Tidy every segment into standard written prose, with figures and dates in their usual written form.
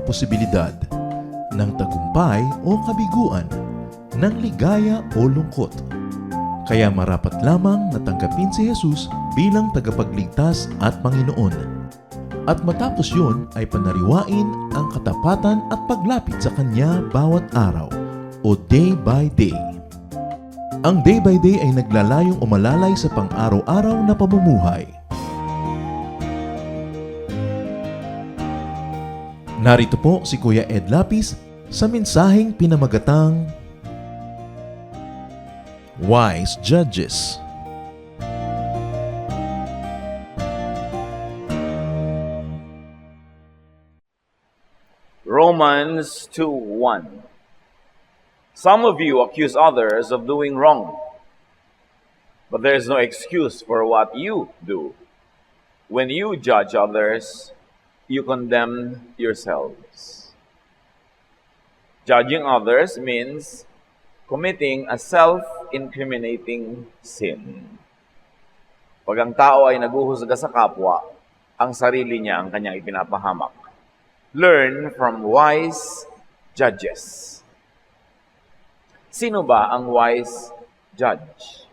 posibilidad ng tagumpay o kabiguan, ng ligaya o lungkot. Kaya marapat lamang na tanggapin si Jesus bilang tagapagligtas at Panginoon. At matapos yun ay panariwain ang katapatan at paglapit sa Kanya bawat araw o day by day. Ang day by day ay naglalayong umalalay sa pang-araw-araw na pamumuhay. Narito po si Kuya Ed Lapis sa mensaheng pinamagatang Wise Judges. Romans 2:1. Some of you accuse others of doing wrong, but there is no excuse for what you do. When you judge others, you condemn yourselves. Judging others means committing a self-incriminating sin. Pag ang tao ay naguhusga sa kapwa, ang sarili niya ang kanyang ipinapahamak. Learn from wise judges. Sino ba ang wise judge?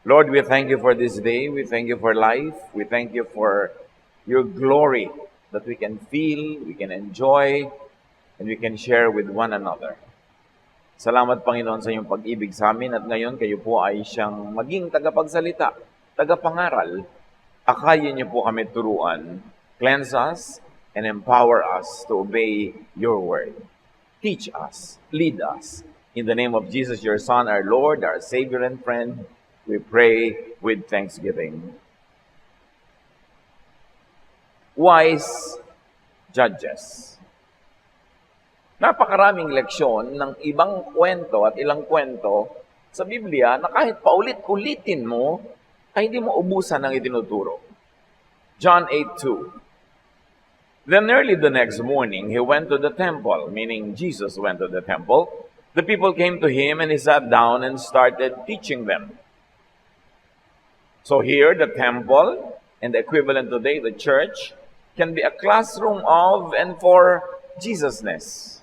Lord, we thank you for this day. We thank you for life. We thank you for your glory that we can feel, we can enjoy, and we can share with one another. Salamat, Panginoon, sa iyong pag-ibig sa amin at ngayon kayo po ay siyang maging tagapagsalita, tagapangaral. Akayin niyo po kami turuan, cleanse us, and empower us to obey your word. Teach us, lead us. In the name of Jesus, your Son, our Lord, our Savior and friend, we pray with thanksgiving. Wise judges. Napakaraming leksyon ng ibang kwento at ilang kwento sa Biblia na kahit paulit-ulitin mo, ay hindi mo ubusan ng itinuturo. John 8:2. Then early the next morning, he went to the temple, meaning Jesus went to the temple. The people came to him and he sat down and started teaching them. So here, the temple, and the equivalent today, the church, can be a classroom of and for Jesusness.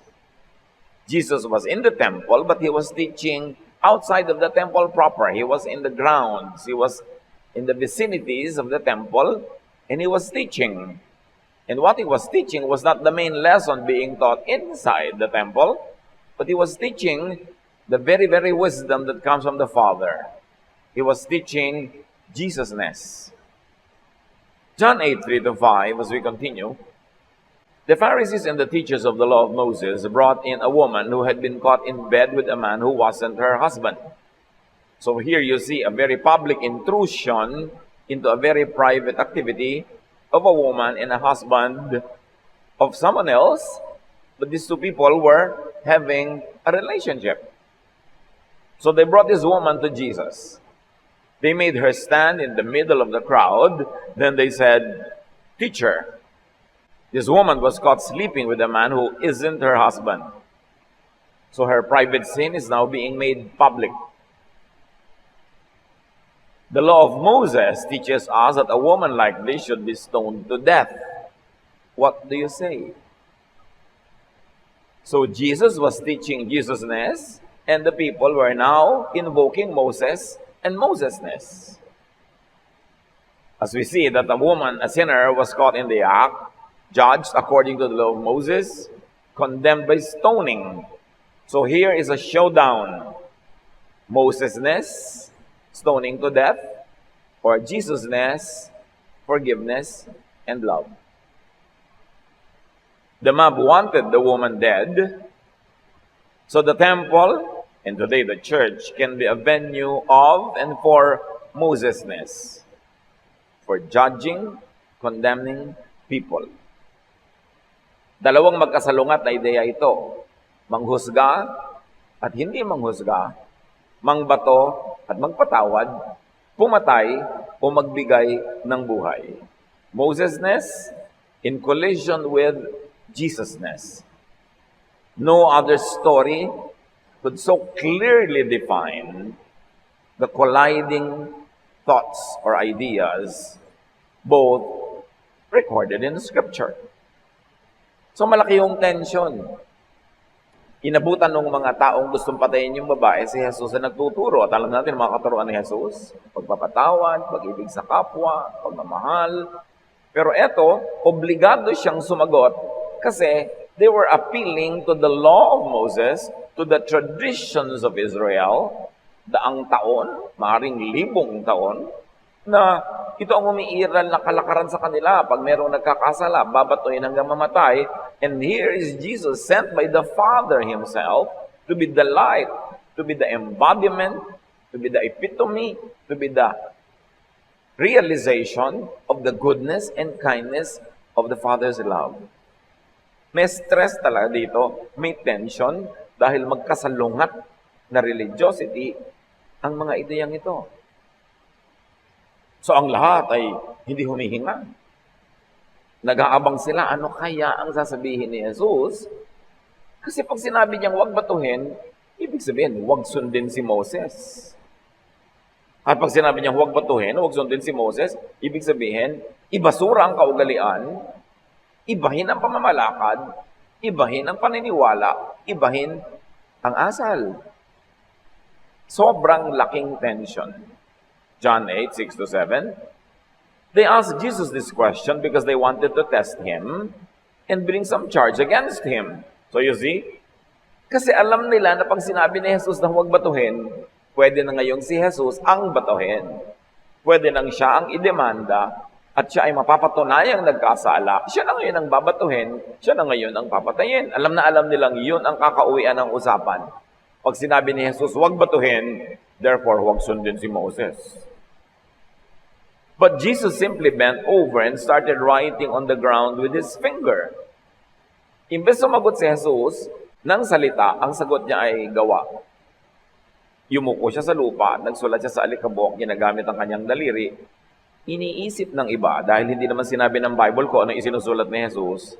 Jesus was in the temple, but he was teaching outside of the temple proper. He was in the grounds. He was in the vicinities of the temple, and he was teaching. And what he was teaching was not the main lesson being taught inside the temple, but he was teaching the very, very wisdom that comes from the Father. He was teaching Jesusness. John 8:3-5, as we continue, the Pharisees and the teachers of the law of Moses brought in a woman who had been caught in bed with a man who wasn't her husband. So here you see a very public intrusion into a very private activity of a woman and a husband of someone else, but these two people were having a relationship. So they brought this woman to Jesus. They made her stand in the middle of the crowd. Then they said, "Teacher, this woman was caught sleeping with a man who isn't her husband. So her private sin is now being made public." The law of Moses teaches us that a woman like this should be stoned to death. What do you say? So Jesus was teaching Jesusness, and the people were now invoking Moses and Mosesness. As we see that a woman, a sinner, was caught in the act, judged according to the law of Moses, condemned by stoning. So here is a showdown. Mosesness, stoning to death, or Jesusness, forgiveness and love. The mob wanted the woman dead, so the temple, and today the church, can be a venue of and for Mosesness, for judging, condemning people. Dalawang magkasalungat na ideya ito, manghusga at hindi manghusga, mangbato at magpatawad, pumatay o magbigay ng buhay. Mosesness in collision with Jesusness. No other story could so clearly define the colliding thoughts or ideas, both recorded in the Scripture. So malaki yung tension. Inabutan ng mga taong gustong patayin yung babae, si Jesus na nagtuturo. At alam natin, mga katuruan ni Jesus, pagpapatawad, pag-ibig sa kapwa, pagmamahal. Pero eto, obligado siyang sumagot kasi they were appealing to the law of Moses, to the traditions of Israel, daang taon, maaaring libong taon, na ito ang umiiral na kalakaran sa kanila. Pag merong nagkakasala, babatuin hanggang mamatay. And here is Jesus sent by the Father Himself to be the light, to be the embodiment, to be the epitome, to be the realization of the goodness and kindness of the Father's love. May stress talaga dito, may tension, dahil magkasalungat na religiosity ang mga ideyang ito. So ang lahat ay hindi humihinga. Nag-aabang sila, ano kaya ang sasabihin ni Jesus? Kasi pag sinabi niyang huwag batuhin, ibig sabihin, huwag sundin si Moses. At pag sinabi niyang huwag batuhin, huwag sundin si Moses, ibig sabihin, ibasura ang kaugalian, ibahin ang pamamalakad, ibahin ang paniniwala, ibahin ang asal. Sobrang laking tension. John 8, 6-7. They asked Jesus this question because they wanted to test Him and bring some charge against Him. So you see, kasi alam nila na pag sinabi ni Jesus na huwag batuhin, pwede na ngayong si Jesus ang batuhin. Pwede nang siya ang idemanda at siya ay mapapatunayang nagkasala. Siya na ngayon ang babatuhin, siya na ngayon ang papatayin. Alam na alam nilang yun ang kakauwian ng usapan. Pag sinabi ni Jesus, huwag batuhin, therefore huwag sundin si Moses. But Jesus simply bent over and started writing on the ground with His finger. Imbes sumagot si Jesus ng salita, ang sagot niya ay gawa. Yumuko siya sa lupa, nagsulat siya sa alikabok, ginagamit ang kanyang daliri. Iniisip ng iba, dahil hindi naman sinabi ng Bible ko ano isinusulat ni Jesus,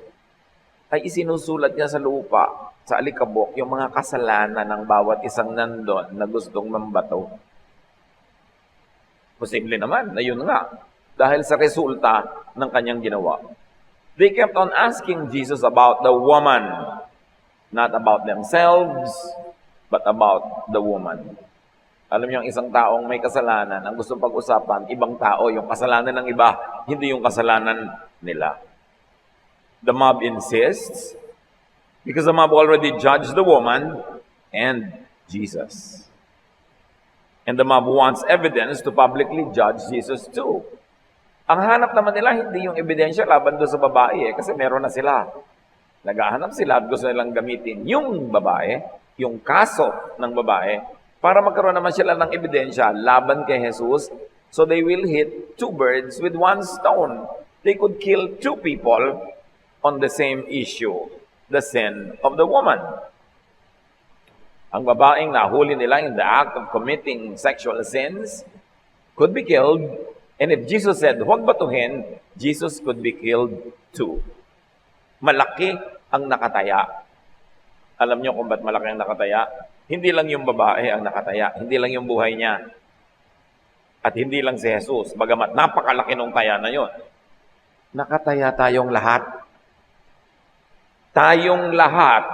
ay isinusulat niya sa lupa, sa alikabok, yung mga kasalanan ng bawat isang nandun na gustong mambato. Posible naman na yun nga, dahil sa resulta ng kanyang ginawa. They kept on asking Jesus about the woman, not about themselves, but about the woman. Alam niyo, ang isang taong may kasalanan, ang gustong pag-usapan, ibang tao, yung kasalanan ng iba, hindi yung kasalanan nila. The mob insists, because the mob already judged the woman and Jesus. And the mob wants evidence to publicly judge Jesus too. Ang hanap naman nila, hindi yung ebidensya laban doon sa babae kasi meron na sila. Naghahanap sila at gusto nilang gamitin yung babae, yung kaso ng babae, para magkaroon naman sila ng ebidensya laban kay Jesus. So they will hit two birds with one stone. They could kill two people on the same issue, the sin of the woman. Ang babaeng nahuli nila in the act of committing sexual sins could be killed. And if Jesus said, huwag batuhin, Jesus could be killed too. Malaki ang nakataya. Alam niyo kung ba't malaki ang nakataya? Hindi lang yung babae ang nakataya. Hindi lang yung buhay niya. At hindi lang si Jesus. Bagamat napakalaki nung taya na yon. Nakataya tayong lahat. Tayong lahat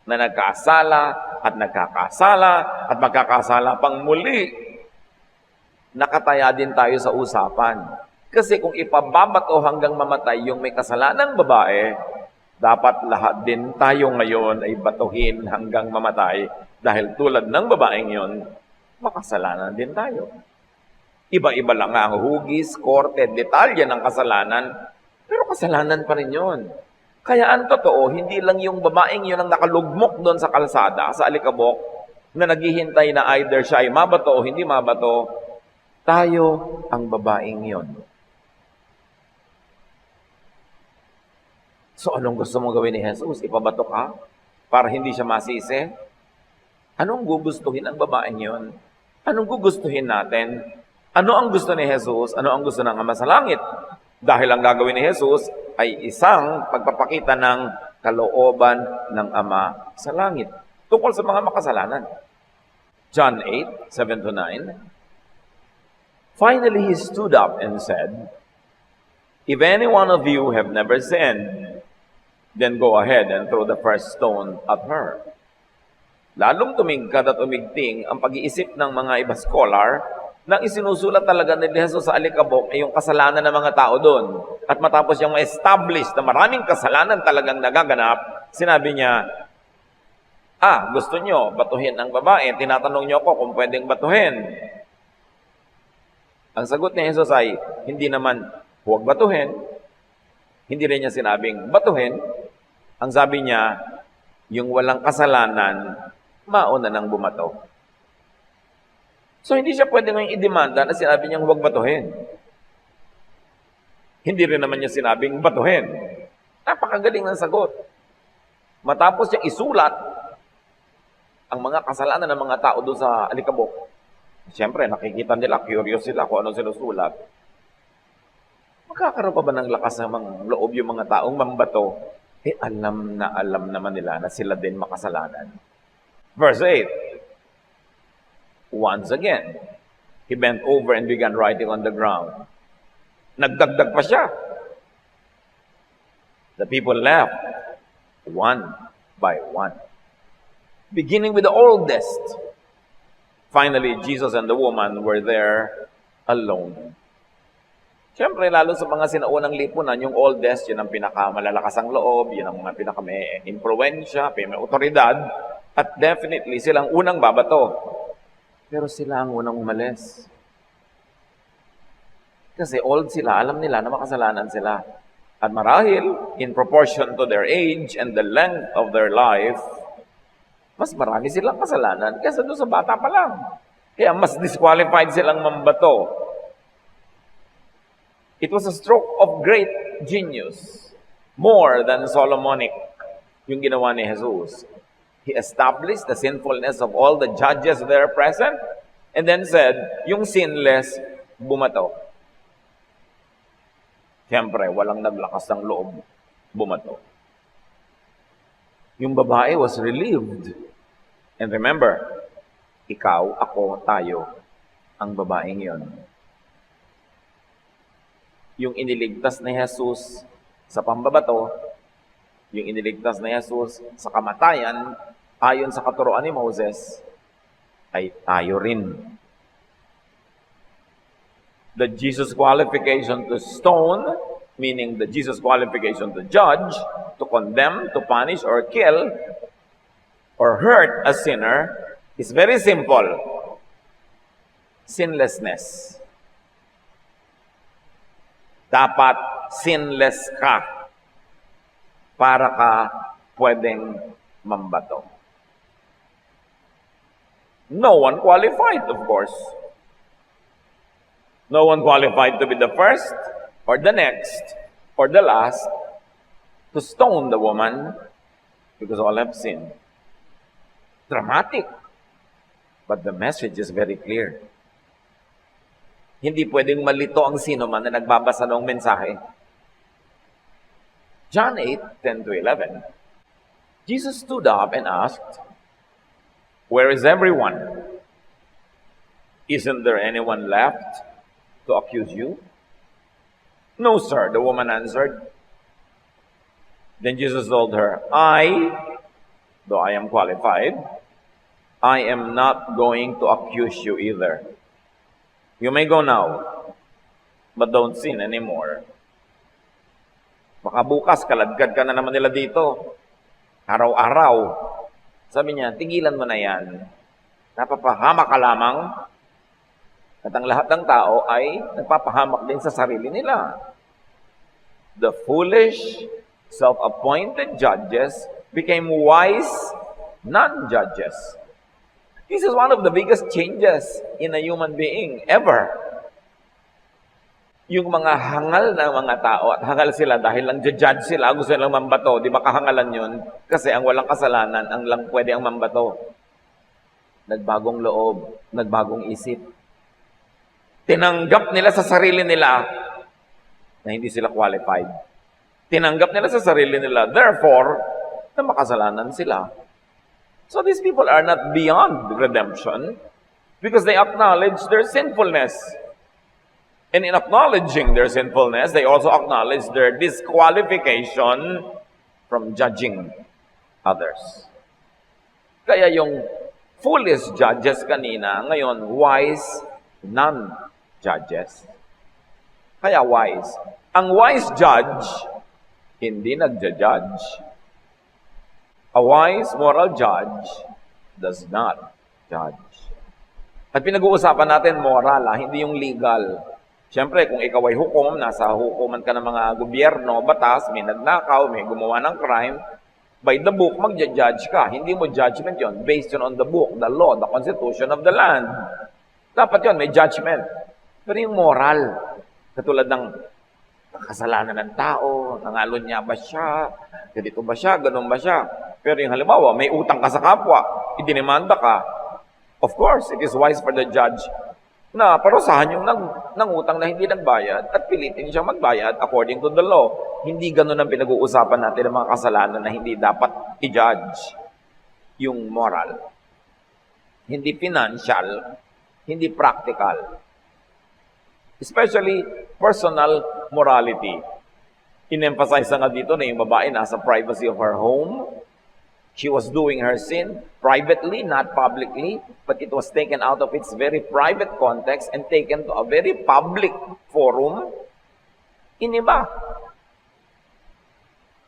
na nagkasala at nagkakasala at magkakasala pang muli, nakataya din tayo sa usapan. Kasi kung ipababato hanggang mamatay yung may kasalanang babae, dapat lahat din tayo ngayon ay batuhin hanggang mamatay dahil tulad ng babaeng yon, makasalanan din tayo. Iba-iba lang nga ang hugis, korte, detalye ng kasalanan, pero kasalanan pa rin yun. Kaya ang totoo, hindi lang yung babaeng yun ang nakalugmok doon sa kalsada, sa alikabok, na naghihintay na either siya ay mabato o hindi mabato, tayo ang babaeng yun. So anong gusto mong gawin ni Jesus? Ipabato ka para hindi siya masisi? Anong gugustuhin ang babaeng yun? Anong gugustuhin natin? Ano ang gusto ni Jesus? Ano ang gusto ng Ama sa Langit? Dahil ang gagawin ni Jesus ay isang pagpapakita ng kalooban ng Ama sa Langit tungkol sa mga makasalanan. John 8, 7-9. Finally, he stood up and said, "If any one of you have never sinned, then go ahead and throw the first stone at her. Lalong tumingkad at umigting ang pag-iisip ng mga iba scholar na isinusulat talaga ni Jesus sa alikabok ay yung kasalanan ng mga tao doon. At matapos yung ma-establish na maraming kasalanan talagang nagaganap, sinabi niya, gusto nyo batuhin ang babae, tinatanong nyo ako kung pwedeng batuhin. Ang sagot ni Jesus ay, hindi naman huwag batuhin. Hindi rin niya sinabing batuhin. Ang sabi niya, yung walang kasalanan, mauna nang bumato. So hindi siya pwede ngayong idemanda na sinabi niyang huwag batuhin. Hindi rin naman niya sinabing batuhin. Napakagaling ng sagot. Matapos niyang isulat ang mga kasalanan ng mga tao doon sa alikabok, siyempre nakikita nila, curious sila kung ano sinusulat. Magkakaroon pa ba ng lakas ng loob yung mga taong mambato? Alam naman nila na sila din makasalanan. Verse 8. Once again, he bent over and began writing on the ground. Nagdagdag pa siya. The people left, one by one, beginning with the oldest. Finally, Jesus and the woman were there alone. Siyempre, lalo sa mga sinaunang lipunan, yung oldest, yun ang pinakamalalakas ang loob, yun ang mga pinaka-may impluensya, may otoridad, at definitely, silang unang babato. Pero sila ang unang umalis. Kasi old sila, alam nila na makasalanan sila. At marahil, in proportion to their age and the length of their life, mas marami silang kasalanan kaysa doon sa bata pa lang. Kaya mas disqualified silang mambato. It was a stroke of great genius, more than Solomonic, yung ginawa ni Jesus. He established the sinfulness of all the judges there present, and then said, yung sinless, bumato. Siyempre, walang naglakas ng loob, bumato. Yung babae was relieved. And remember, ikaw, ako, tayo, ang babaeng yon. Yung iniligtas ni Jesus sa pambabato, yung iniligtas ni Jesus sa kamatayan, ayon sa katuruan ni Moses, ay tayo rin. The Jesus qualification to stone, meaning the Jesus qualification to judge, to condemn, to punish, or kill, or hurt a sinner, is very simple. Sinlessness. Dapat sinless ka para ka pwedeng mambato. No one qualified, of course. No one qualified to be the first, or the next, or the last, to stone the woman, because all have sinned. Dramatic. But the message is very clear. Hindi pwedeng malito ang sino man na nagbabasa ng mensahe. John 8:10-11, Jesus stood up and asked, "Where is everyone? Isn't there anyone left to accuse you?" "No, sir," the woman answered. Then Jesus told her, though I am qualified, I am not going to accuse you either. You may go now, but don't sin anymore. Baka bukas, kaladkad ka na naman nila dito. Araw-araw. Sabi niya, tigilan mo na yan. Napapahamak ka lamang. At ang lahat ng tao ay nagpapahamak din sa sarili nila. The foolish, self-appointed judges became wise non-judges. This is one of the biggest changes in a human being ever. Yung mga hangal ng mga tao, at hangal sila dahil lang judge sila, gusto nilang mambato, di ba kahangalan yun? Kasi ang walang kasalanan, ang lang pwede ang mambato. Nagbagong loob, nagbagong isip. Tinanggap nila sa sarili nila na hindi sila qualified. Tinanggap nila sa sarili nila, therefore, na makasalanan sila. So these people are not beyond redemption because they acknowledge their sinfulness. And in acknowledging their sinfulness, they also acknowledge their disqualification from judging others. Kaya yung foolish judges kanina, ngayon wise non-judges. Kaya wise. Ang wise judge, hindi nagja-judge. A wise moral judge does not judge. At pinag-uusapan natin moral, hindi yung legal. Siyempre, kung ikaw ay hukom, nasa hukuman ka ng mga gobyerno, batas, may nagnakaw, may gumawa ng crime, by the book, magja-judge ka. Hindi mo judgment yon based on the book, the law, the constitution of the land. Dapat yon may judgment. Pero yung moral, katulad ng kasalanan ng tao, nangalon niya ba siya, ganito ba siya, ganun ba siya. Pero yung halimbawa, may utang ka sa kapwa, idinimanda ka, of course, it is wise for the judge na parusahan yung nangutang na hindi nagbayad at pilitin siya magbayad according to the law. Hindi ganun ang pinag-uusapan natin ng mga kasalanan na hindi dapat i-judge. Yung moral. Hindi financial, hindi practical. Especially personal morality. In-emphasize nga dito na yung babae nasa privacy of her home. She was doing her sin privately, not publicly, but it was taken out of its very private context and taken to a very public forum. Iniba.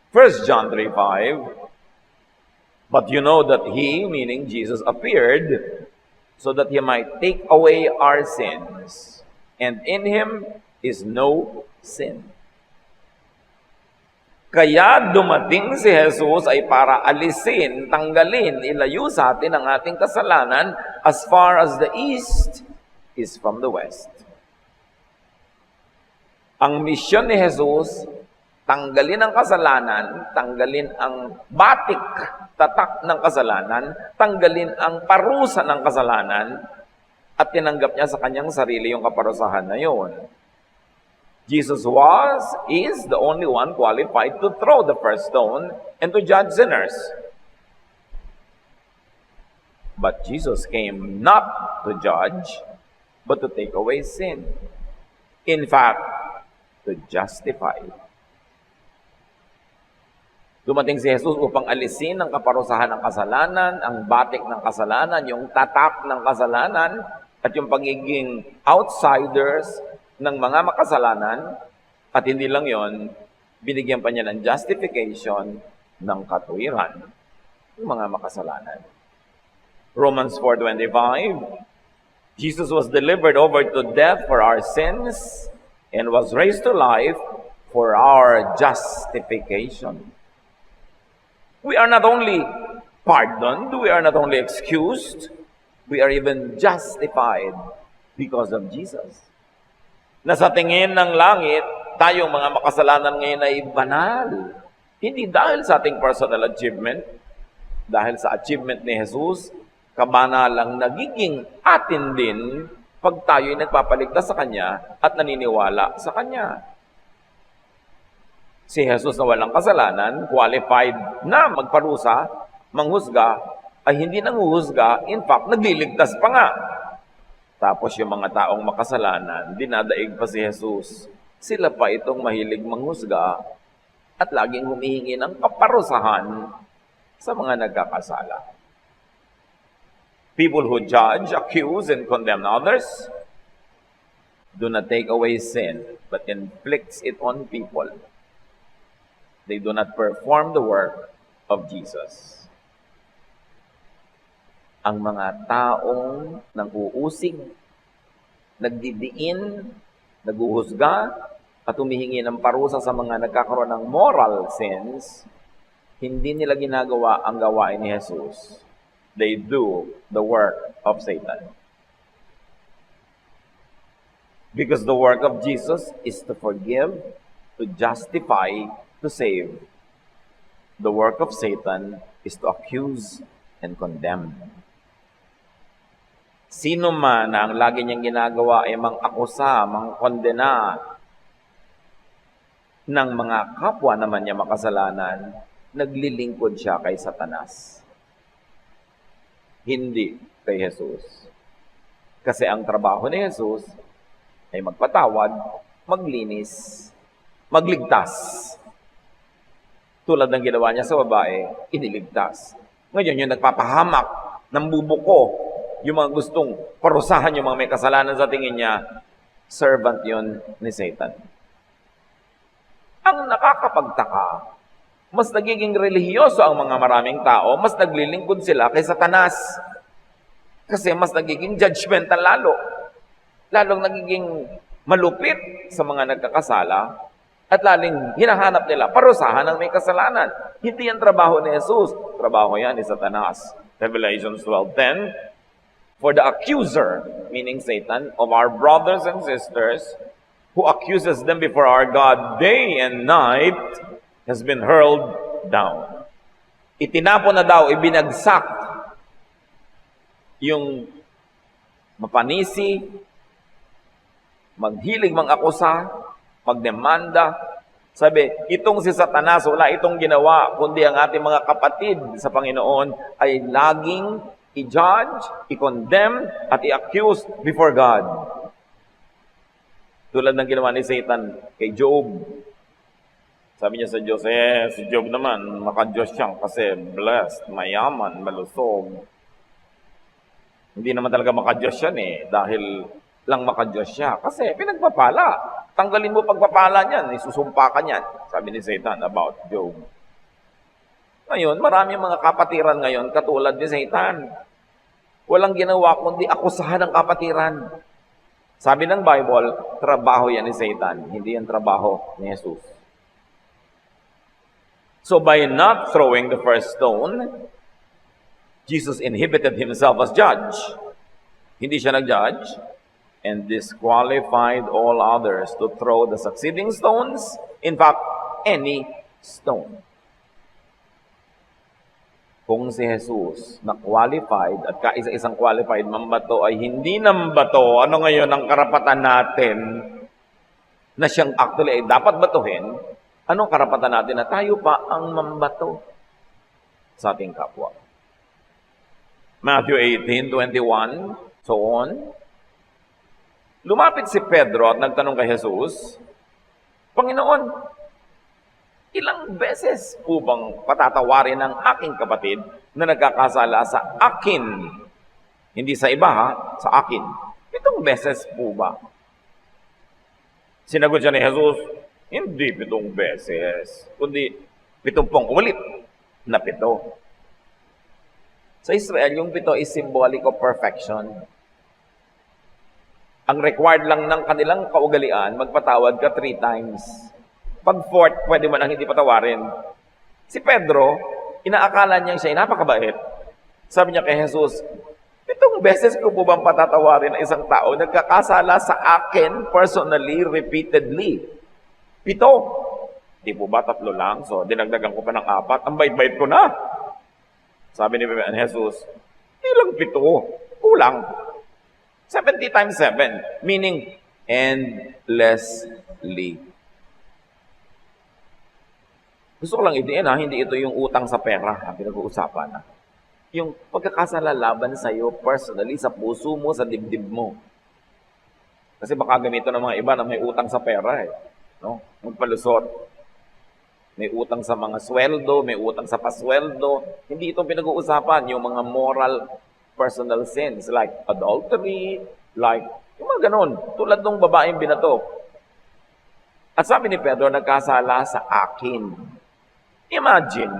1 John 3:5, but you know that He, meaning Jesus, appeared so that He might take away our sins, and in Him is no sin. Kaya dumating si Jesus ay para alisin, tanggalin, ilayo sa atin ang ating kasalanan as far as the east is from the west. Ang misyon ni Jesus, tanggalin ang kasalanan, tanggalin ang batik, tatak ng kasalanan, tanggalin ang parusa ng kasalanan, at tinanggap niya sa kanyang sarili yung kaparusahan na yun. Jesus is the only one qualified to throw the first stone and to judge sinners. But Jesus came not to judge, but to take away sin. In fact, to justify. Dumating si Jesus upang alisin ang kaparusahan ng kasalanan, ang batik ng kasalanan, yung tatak ng kasalanan, at yung pagiging outsiders ng mga makasalanan, at hindi lang yon, binigyan pa niya ng justification ng katuwiran ng mga makasalanan. Romans 4:25, Jesus was delivered over to death for our sins and was raised to life for our justification. We are not only pardoned, we are not only excused, we are even justified because of Jesus. Na sa tingin ng langit, tayong mga makasalanan ngayon ay banal. Hindi dahil sa ating personal achievement, dahil sa achievement ni Jesus, kabanalang nagiging atin din pag tayo'y nagpapaligtas sa Kanya at naniniwala sa Kanya. Si Jesus na walang kasalanan, qualified na magparusa, manghusga, ay hindi nanghuhusga, in fact, nagliligtas pa nga. Tapos yung mga taong makasalanan, dinadaig pa si Jesus. Sila pa itong mahilig manghusga at laging humihingi ng kaparusahan sa mga nagkakasala. People who judge, accuse, and condemn others do not take away sin, but inflicts it on people. They do not perform the work of Jesus. Ang mga taong nang-uusig, nagdidiin, naguhusga, at humihingi ng parusa sa mga nagkakaroon ng moral sins, hindi nila ginagawa ang gawain ni Jesus. They do the work of Satan. Because the work of Jesus is to forgive, to justify, to save. The work of Satan is to accuse and condemn. Sino man na ang lagi niyang ginagawa ay mang-akusa, mang-kondena ng mga kapwa naman niya makasalanan, naglilingkod siya kay Satanas. Hindi kay Jesus. Kasi ang trabaho ni Jesus ay magpatawad, maglinis, magligtas. tulad ng ginawa niya sa babae, iniligtas. Ngayon, yung nagpapahamak, nambubuko, yung mga gustong parusahan yung mga may kasalanan sa tingin niya, servant yon ni Satan. Ang nakakapagtaka, mas nagiging relihiyoso ang mga maraming tao, mas naglilingkod sila kay Satanas. Kasi mas nagiging judgmental lalo. Lalong nagiging malupit sa mga nagkakasala at laling hinahanap nila parusahan ng may kasalanan. Hindi yan trabaho ni Jesus. Trabaho yan ni Satanas. Revelation 12:10, for the accuser, meaning Satan, of our brothers and sisters, who accuses them before our God day and night, has been hurled down. Itinapon na daw, ibinagsak yung mapanisi, maghilig mang-akusa, magdemanda. Sabi, itong si Satanas, wala itong ginawa, kundi ang ating mga kapatid sa Panginoon ay laging i-judge, i-condemn, at i-accuse before God. Tulad ng ginawa ni Satan kay Job. Sabi niya sa Diyos, si Job naman, maka-Diyos siyang kasi blessed, mayaman, malusog. Hindi naman talaga maka-Diyos yan dahil lang maka-Diyos siya. Kasi pinagpapala. Tanggalin mo pagpapala niyan, isusumpa ka niyan. Sabi ni Satan about Job. Ngayon, marami mga kapatiran ngayon katulad ni Satan. Walang ginawa kundi akusahan ng kapatiran. Sabi ng Bible, trabaho yan ni Satan, hindi yan trabaho ni Jesus. So by not throwing the first stone, Jesus inhibited himself as judge. Hindi siya nag-judge and disqualified all others to throw the succeeding stones, in fact, any stone. Kung si Jesus na qualified at kaisa-isang qualified mambato ay hindi nambato, ano ngayon ang karapatan natin na siyang actually ay dapat batuhin, anong karapatan natin na tayo pa ang mambato sa ating kapwa? Matthew 18:21, so on. Lumapit si Pedro at nagtanong kay Jesus, Panginoon, ilang beses po bang patatawarin ng aking kapatid na nagkakasala sa akin? Hindi sa iba sa akin. 7 beses po ba? Sinagot siya ni Jesus, hindi 7 beses, kundi 70 ulit na 7. Sa Israel, yung 7 is symbolic of perfection. Ang required lang ng kanilang kaugalian, magpatawad ka 3 times. Pag 4th, pwede man ang hindi patawarin. Si Pedro, inaakala niya siya, napakabait. Sabi niya kay Jesus, 7 beses ko po bang patatawarin ang isang tao nagkakasala sa akin personally, repeatedly? 7. Di po ba 3 lang? So, dinagdagan ko pa ng 4. Ang bait-bait ko na. Sabi ni Jesus, di lang 7. Kulang. 70 times 7. Meaning, endlessly. Gusto ko lang idiin hindi ito yung utang sa pera, pinag-uusapan Yung pagkakasala laban sa iyo personally, sa puso mo, sa dibdib mo. Kasi baka ganito ng mga iba na may utang sa pera no? Magpalusot. May utang sa mga sweldo, may utang sa pasweldo. Hindi ito pinag-uusapan, yung mga moral personal sins like adultery, like yung mga ganon, tulad ng babaeng binato. At sabi ni Pedro, nagkasala sa akin. Imagine,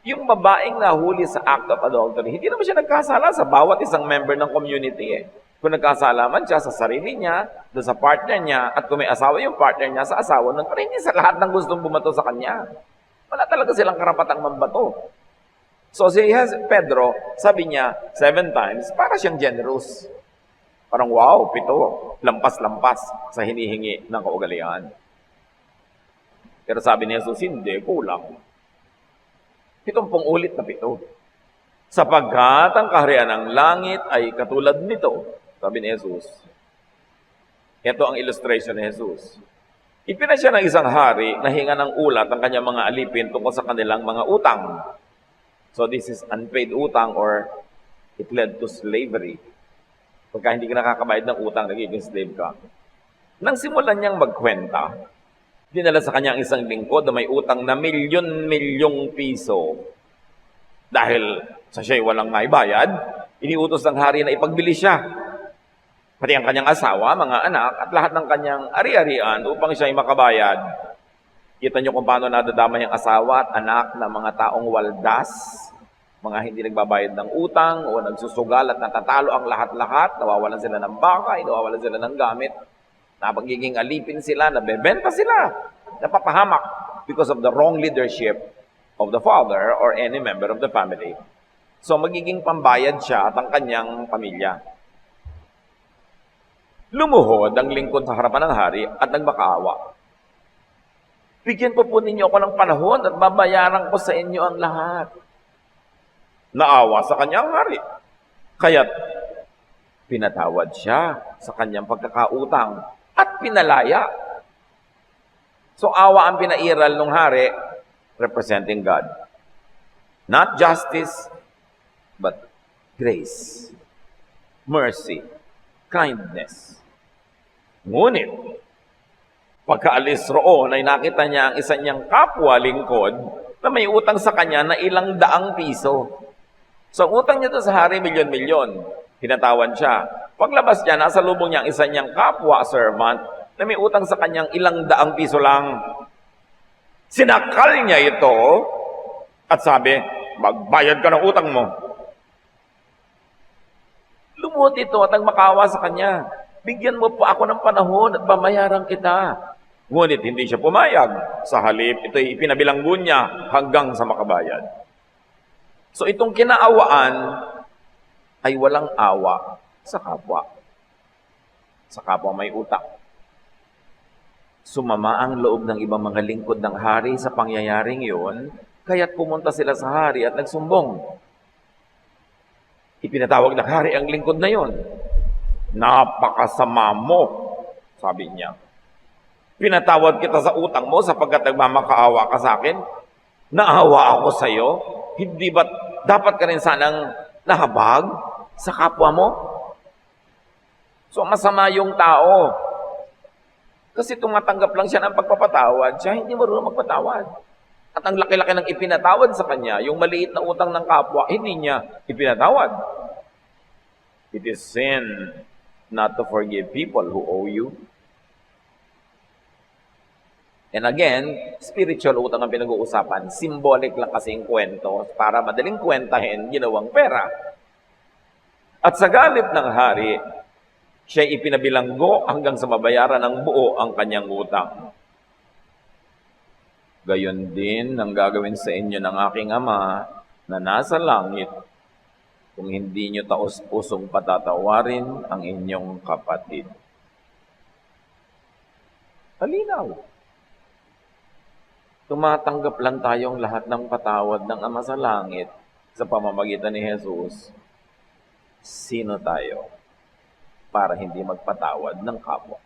yung babaeng nahuli sa act of adultery, hindi naman siya nagkasala sa bawat isang member ng community Kung nagkasala man siya sa sarili niya, doon sa partner niya, at kung may asawa yung partner niya sa asawa nun, pero hindi sa lahat ng gustong bumato sa kanya. Wala talaga silang karapatang mambato. So si Pedro, sabi niya 7 times, para siyang generous. Parang wow, 7, lampas-lampas sa hinihingi ng kaugalian. Pero sabi ni Jesus, hindi, kulang. 70 ulit na 7. Sapagkat ang kaharian ng langit ay katulad nito, sabi ni Jesus. Ito ang illustration ni Jesus. Ipinasya ng isang hari na hinga ng ulat ang kanyang mga alipin tungkol sa kanilang mga utang. So this is unpaid utang or it led to slavery. Pagka hindi ka nakakabayad ng utang, nagiging slave ka. Nang simulan niyang magkwenta, Dinala sa kanya ang isang lingkod na may utang na milyon-milyong piso. Dahil sa siya'y walang maibayad, iniutos ng hari na ipagbili siya. Pati ang kanyang asawa, mga anak, at lahat ng kanyang ari-arian upang siya'y makabayad. Kita niyo kung paano nadadamay ang asawa at anak ng mga taong waldas, mga hindi nagbabayad ng utang o nagsusugal at natatalo ang lahat-lahat, nawawalan sila ng bakay, nawawalan sila ng gamit, napagiging alipin sila, nabebenta sila, napapahamak because of the wrong leadership of the father or any member of the family. So magiging pambayad siya at ang kanyang pamilya. Lumuhod ang lingkod sa harapan ng hari at nagmakaawa. Bigyan po ninyo ako ng panahon at babayaran ko sa inyo ang lahat. Naawa sa kanyang hari. Kaya't pinatawad siya sa kanyang pagkakautang at pinalaya. So awa ang pinairal ng hari representing God. Not justice, but grace, mercy, kindness. Ngunit, pagkaalis roon ay nakita niya ang isa niyang kapwa lingkod na may utang sa kanya na ilang daang piso. So, ang utang niya doon sa hari, milyon-milyon. Hinatawan siya. Paglabas niya, nasa lubong niya ang isa niyang kapwa servant na may utang sa kanyang ilang daang piso lang. Sinakal niya ito at sabi, magbayad ka ng utang mo. Lumuhod ito at nagmakawa sa kanya. Bigyan mo po ako ng panahon at babayaran kita. Ngunit hindi siya pumayag. Sa halip, ito'y ipinabilanggo niya hanggang sa makabayad. So itong kinaawaan ay walang awa sa kapwa. Sa kapwa may utang. Sumama ang loob ng ibang mga lingkod ng hari sa pangyayaring iyon, kaya't pumunta sila sa hari at nagsumbong. Ipinatawag ng hari ang lingkod na iyon. Napakasama mo, sabi niya. Pinatawad kita sa utang mo sapagkat nagmamakaawa ka sa akin. Naawa ako sa iyo. Hindi ba dapat ka rin sanang nahabag sa kapwa mo? So masama yung tao. Kasi tumatanggap lang siya ng pagpapatawad, siya hindi marunong magpatawad. At ang laki-laki ng ipinatawad sa kanya, yung maliit na utang ng kapwa, hindi niya ipinatawad. It is sin not to forgive people who owe you. And again, spiritual utang ang pinag-uusapan. Symbolic lang kasi yung kwento para madaling kwentahin, ginawang pera. At sa galit ng hari, siya ipinabilanggo hanggang sa mabayaran ng buo ang kanyang utang. Gayon din ang gagawin sa inyo ng aking Ama na nasa langit kung hindi nyo taos-pusong patatawarin ang inyong kapatid. Malinaw. Tumatanggap lang tayong lahat ng patawad ng Ama sa langit sa pamamagitan ni Jesus. Sino tayo para hindi magpatawad ng kapwa?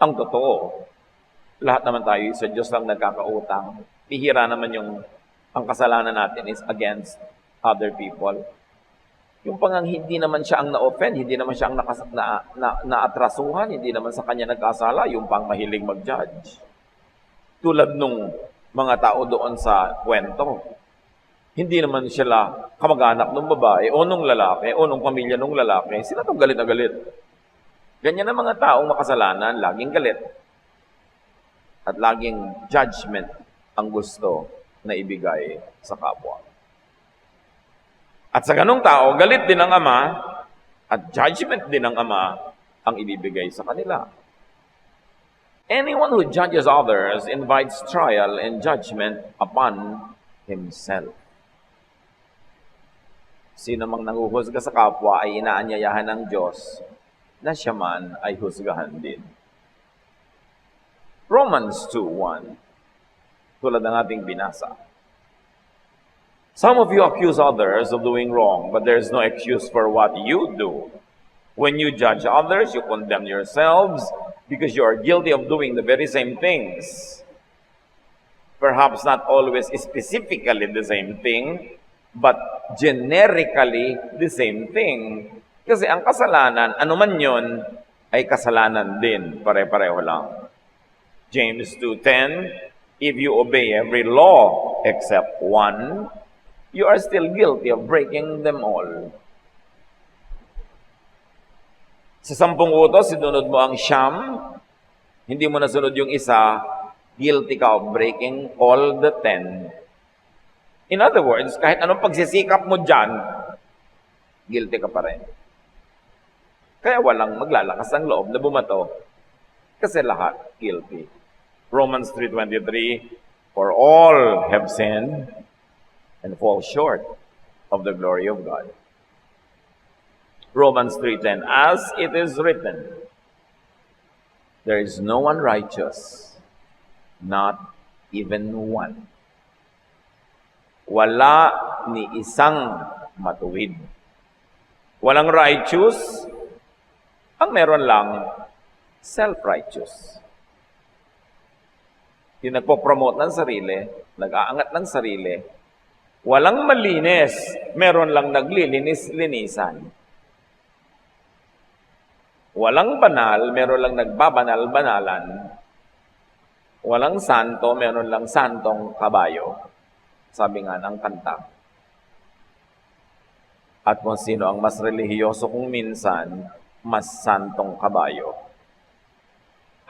Ang totoo, lahat naman tayo sa Diyos lang nagkakautang. Bihira naman ang kasalanan natin is against other people. Yung pangang hindi naman siya ang na-offend, hindi naman siya ang naatrasuhan, hindi naman sa kanya nagkasala, yung pang mahilig mag-judge. Tulad nung mga tao doon sa kwento. Hindi naman sila kamag-anak ng babae o nung lalaki o nung pamilya nung lalaki. Sila itong galit na galit. Ganyan ang mga taong makasalanan, laging galit. At laging judgment ang gusto na ibigay sa kapwa. At sa ganung tao, galit din ang Ama at judgment din ng Ama ang ibibigay sa kanila. Anyone who judges others invites trial and judgment upon himself. Sino mang nanguhusga sa kapwa ay inaanyayahan ng Diyos na siya man ay husgahan din. Romans 2:1, tulad ng ating binasa. Some of you accuse others of doing wrong, but there is no excuse for what you do. When you judge others, you condemn yourselves because you are guilty of doing the very same things. Perhaps not always specifically the same thing, but generically the same thing. Kasi ang kasalanan, anuman yon, ay kasalanan din. Pare-pareho lang. James 2:10, if you obey every law except one, you are still guilty of breaking them all. Sa 10 utos, sinunod mo ang siyam, hindi mo nasunod yung isa, guilty ka of breaking all the 10. In other words, kahit anong pagsisikap mo dyan, guilty ka pa rin. Kaya walang maglalakas ng loob na bumato kasi lahat guilty. Romans 3:23, for all have sinned and fall short of the glory of God. Romans 3:10, as it is written, there is no one righteous, not even one. Wala ni isang matuwid. Walang righteous, ang meron lang, self-righteous. Yung nagpo-promote ng sarili, nag-aangat ng sarili, walang malinis, meron lang naglilinis-linisan. Walang banal, meron lang nagbabanal-banalan. Walang santo, meron lang santong kabayo. Sabi nga ng kanta. At kung sino ang mas relihiyoso kung minsan, mas santong kabayo.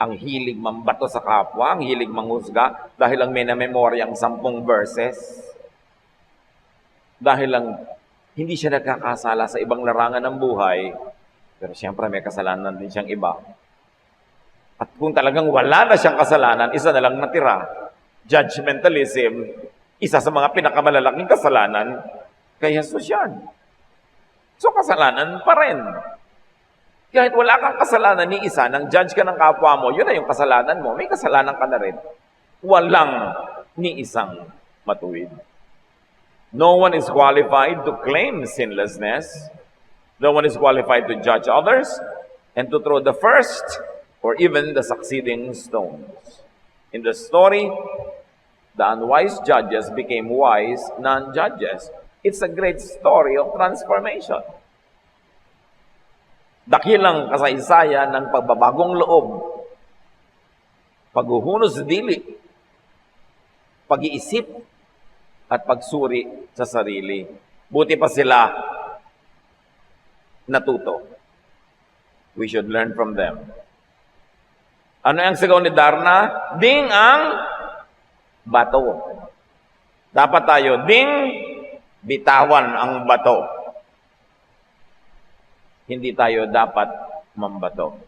Ang hilig mambato sa kapwa, ang hilig manghusga, dahil lang may namemoryang 10 verses. Dahil lang hindi siya nagkakasala sa ibang larangan ng buhay, pero siyempre may kasalanan din siyang iba. At kung talagang wala na siyang kasalanan, isa na lang natira. Judgmentalism, isa sa mga pinakamalalaking kasalanan kay Jesus yan. So kasalanan pa rin. Kahit wala kang kasalanan ni isa, nang judge ka ng kapwa mo, yun na yung kasalanan mo, may kasalanan ka na rin. Walang ni isang matuwid. No one is qualified to claim sinlessness. No one is qualified to judge others and to throw the first or even the succeeding stones. In the story, the unwise judges became wise non-judges. It's a great story of transformation. Dakilang kasaysayan ng pagbabagong loob, paghuhunos sa dili, pag-iisip, at pagsuri sa sarili. Buti pa sila natuto. We should learn from them. Ano ang sigaw ni Darna? Ding ang bato. Dapat tayo, ding, bitawan ang bato. Hindi tayo dapat mambato.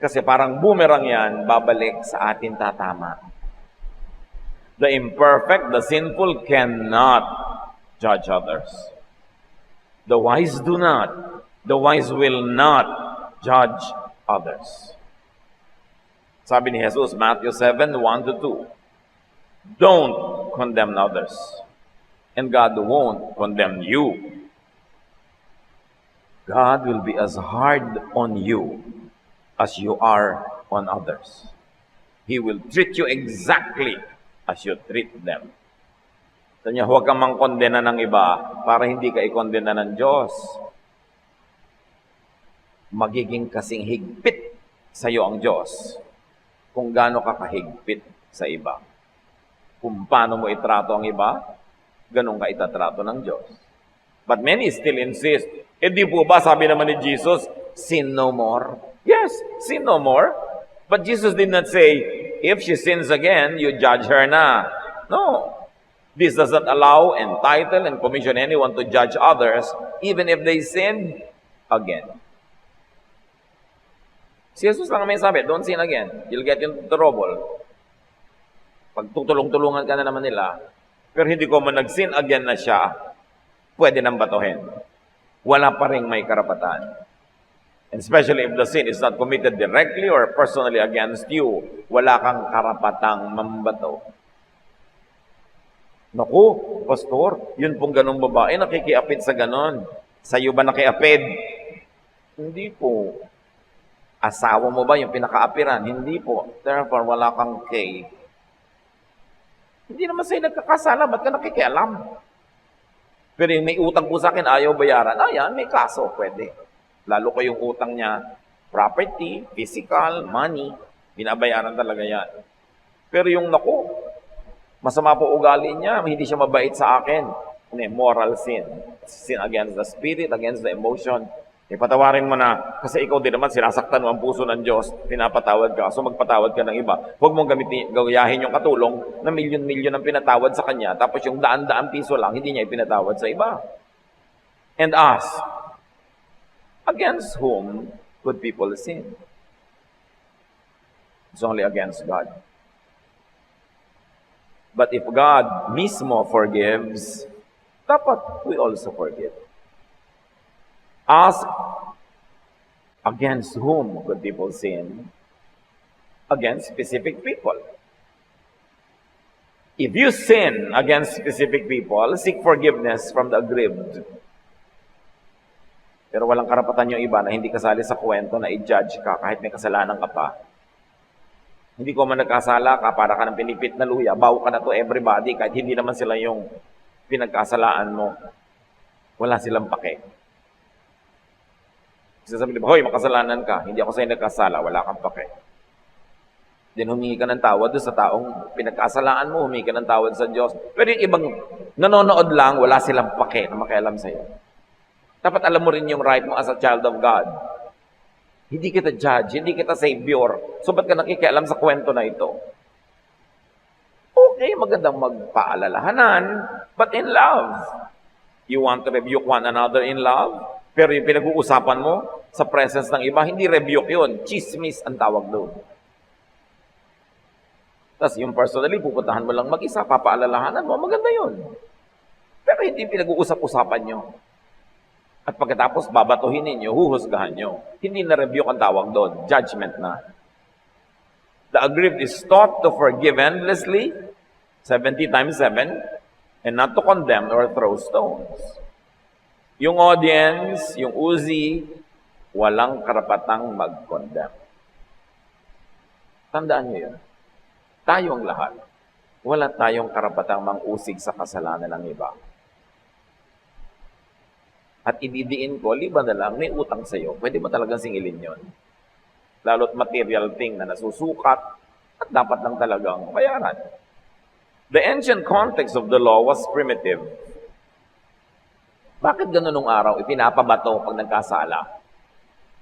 Kasi parang boomerang yan, babalik sa atin tatama. The imperfect, the sinful cannot judge others. The wise do not. The wise will not judge others. Sabi ni Jesus, Matthew 7:1-2, don't condemn others, and God won't condemn you. God will be as hard on you as you are on others. He will treat you exactly as you treat them. Kanya, huwag kang mangkondena ng iba para hindi ka ikondena ng Diyos. Magiging kasing higpit sa iyo ang Diyos kung gaano ka kahigpit sa iba. Kung paano mo itrato ang iba, ganun ka itatrato ng Diyos. But many still insist, di po ba sabi naman ni Jesus, sin no more? Yes, sin no more. But Jesus did not say, if she sins again, you judge her na. No. This does not allow, entitle, and commission anyone to judge others, even if they sin again. Si Jesus lang may sabi, don't sin again. You'll get into trouble. Pagtutulong-tulungan ka na naman nila, pero hindi ko man nag-sin again na siya, pwede nang batuhin. Wala pa rin may karapatan. And especially if the sin is not committed directly or personally against you, wala kang karapatang mambato. Naku, pastor, yun pong ganong babae, nakikiapid sa ganon. Sa'yo ba nakiapid? Hindi po. Asawa mo ba yung pinakaapiran? Hindi po. Therefore, wala kang kay. Hindi naman sa'yo nagkakasala, ba't ka nakikialam? Pero yung may utang po sa akin, ayaw bayaran. Ayan, may kaso, pwede. Lalo ko yung utang niya, property, physical, money. Binabayaran talaga yan. Pero yung naku, masama po ugali niya, hindi siya mabait sa akin. Moral sin. Sin against the spirit, against the emotion. Patawarin mo na, kasi ikaw din naman, sinasaktan mo ang puso ng Diyos, pinapatawad ka, so magpatawad ka ng iba. Huwag mong gayahin yung katulong na milyon-milyon ang pinatawad sa kanya, tapos yung daan-daan piso lang, hindi niya ipinatawad sa iba. And ask, against whom could people sin? It's only against God. But if God mismo forgives, dapat we also forgive. Ask, against whom could people sin? Against specific people. If you sin against specific people, seek forgiveness from the aggrieved. Pero walang karapatan yung iba na hindi kasali sa kwento na i-judge ka kahit may kasalanan ka pa. Hindi ko man nagkasala ka, para ka ng pinipit na luya, baw ka na to everybody, kahit hindi naman sila yung pinagkasalaan mo. Wala silang pake. Sasabi diba, hoy, makasalanan ka, hindi ako sa'yo nagkasala, wala kang pake. Then humingi ka ng tawad doon sa taong pinagkasalaan mo, humingi ka ng tawad sa Diyos. Pero yung ibang nanonood lang, wala silang pake na makialam sa'yo. Dapat alam mo rin yung right mo as a child of God. Hindi kita judge, hindi kita savior. So ba't ka nakikialam sa kwento na ito? Okay, magandang magpaalalahanan, but in love. You want to rebuke one another in love? Pero yung pinag-uusapan mo sa presence ng iba, hindi rebuke yun. Chismis ang tawag doon. Tapos yung personally, pupuntahan mo lang mag-isa, papaalalahanan mo, maganda yun. Pero hindi pinag-uusap-usapan nyo. At pagkatapos, babatuhin ninyo, huhusgahan nyo. Hindi na rebuke ang tawag doon. Judgment na. The aggrieved is taught to forgive endlessly, 70 times 7, and not to condemn or throw stones. Yung audience, yung Uzi, walang karapatang mag-condemn. Tandaan nyo yun. Tayong lahat, wala tayong karapatang mang-usig sa kasalanan ng iba. At ididiin ko, liban na lang, may utang sa'yo. Pwede mo talagang singilin yon. Lalo't material thing na nasusukat at dapat lang talagang bayaran. The ancient context of the law was primitive. Bakit gano'n nung araw ipinapabato pag nagkasala?